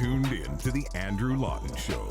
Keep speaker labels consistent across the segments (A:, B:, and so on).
A: tuned in to The Andrew Lawton Show.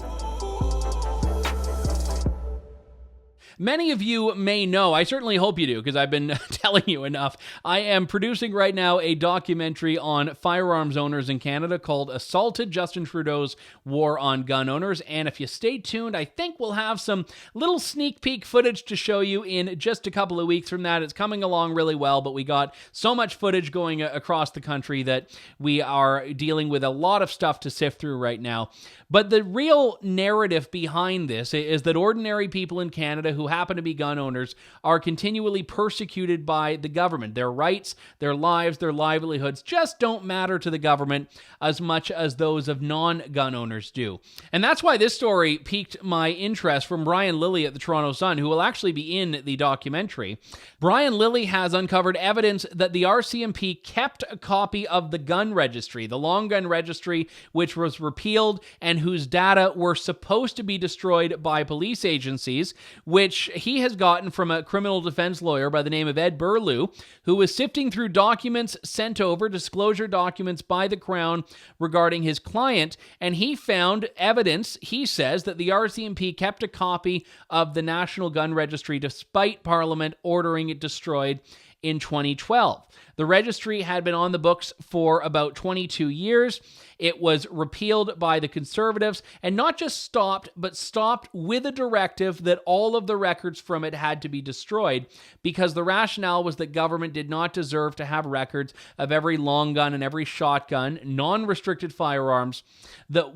B: Many of you may know, I certainly hope you do, because I've been telling you enough. I am producing right now a documentary on firearms owners in Canada called Assaulted: Justin Trudeau's War on Gun Owners. And if you stay tuned, I think we'll have some little sneak peek footage to show you in just a couple of weeks from that. It's coming along really well, but we got so much footage going across the country that we are dealing with a lot of stuff to sift through right now. But the real narrative behind this is that ordinary people in Canada who happen to be gun owners are continually persecuted by the government. Their rights, their lives, their livelihoods just don't matter to the government as much as those of non-gun owners do. And that's why this story piqued my interest from Brian Lilly at the Toronto Sun, who will actually be in the documentary. Brian Lilly has uncovered evidence that the RCMP kept a copy of the gun registry, the long gun registry, which was repealed and whose data were supposed to be destroyed by police agencies, which he has gotten from a criminal defense lawyer by the name of Ed Burlew, who was sifting through documents sent over, disclosure documents by the Crown regarding his client, and he found evidence, he says, that the RCMP kept a copy of the National Gun Registry despite Parliament ordering it destroyed in 2012. The registry had been on the books for about 22 years. It was repealed by the Conservatives, and not just stopped, but stopped with a directive that all of the records from it had to be destroyed, because the rationale was that government did not deserve to have records of every long gun and every shotgun, non-restricted firearms that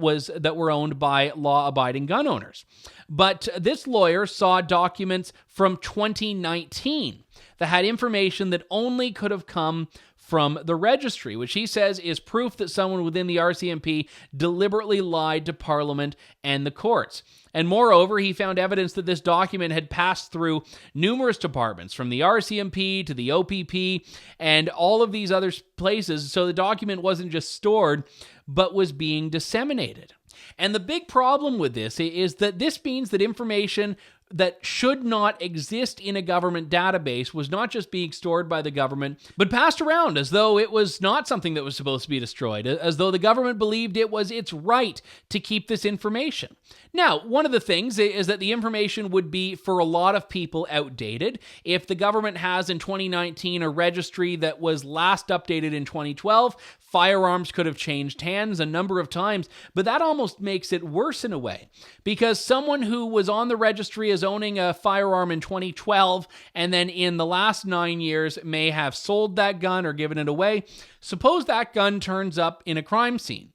B: were owned by law-abiding gun owners. But this lawyer saw documents from 2019 that had information that only could have come from the registry, which he says is proof that someone within the RCMP deliberately lied to Parliament and the courts. And moreover, he found evidence that this document had passed through numerous departments, from the RCMP to the OPP and all of these other places, so the document wasn't just stored, but was being disseminated. And the big problem with this is that this means that information that should not exist in a government database was not just being stored by the government, but passed around as though it was not something that was supposed to be destroyed, as though the government believed it was its right to keep this information. Now, one of the things is that the information would be, for a lot of people, outdated. If the government has in 2019 a registry that was last updated in 2012, firearms could have changed hands a number of times, but that almost makes it worse in a way, because someone who was on the registry as owning a firearm in 2012 and then in the last 9 years may have sold that gun or given it away. Suppose that gun turns up in a crime scene.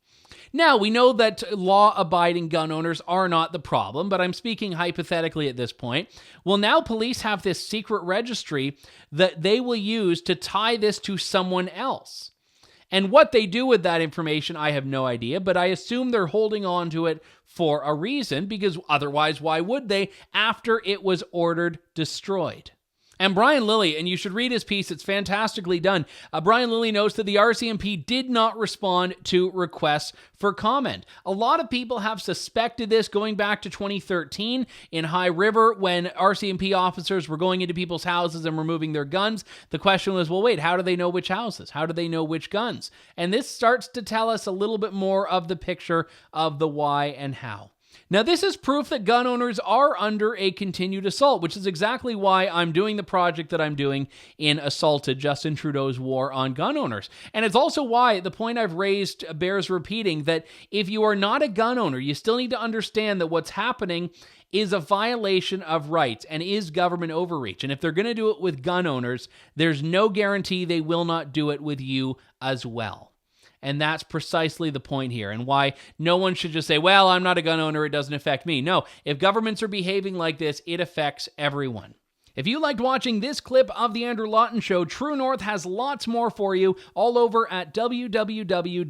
B: Now, we know that law-abiding gun owners are not the problem, but I'm speaking hypothetically at this point. Well, now police have this secret registry that they will use to tie this to someone else. And what they do with that information, I have no idea, but I assume they're holding on to it for a reason, because otherwise, why would they, after it was ordered destroyed? And Brian Lilly, and you should read his piece, it's fantastically done. Brian Lilly notes that the RCMP did not respond to requests for comment. A lot of people have suspected this going back to 2013 in High River when RCMP officers were going into people's houses and removing their guns. The question was, well, wait, how do they know which houses? How do they know which guns? And this starts to tell us a little bit more of the picture of the why and how. Now, this is proof that gun owners are under a continued assault, which is exactly why I'm doing the project that I'm doing in Assaulted: Justin Trudeau's War on Gun Owners. And it's also why the point I've raised bears repeating, that if you are not a gun owner, you still need to understand that what's happening is a violation of rights and is government overreach. And if they're going to do it with gun owners, there's no guarantee they will not do it with you as well. And that's precisely the point here, and why no one should just say, well, I'm not a gun owner, it doesn't affect me. No, if governments are behaving like this, it affects everyone. If you liked watching this clip of The Andrew Lawton Show, True North has lots more for you all over at www.tnc.news.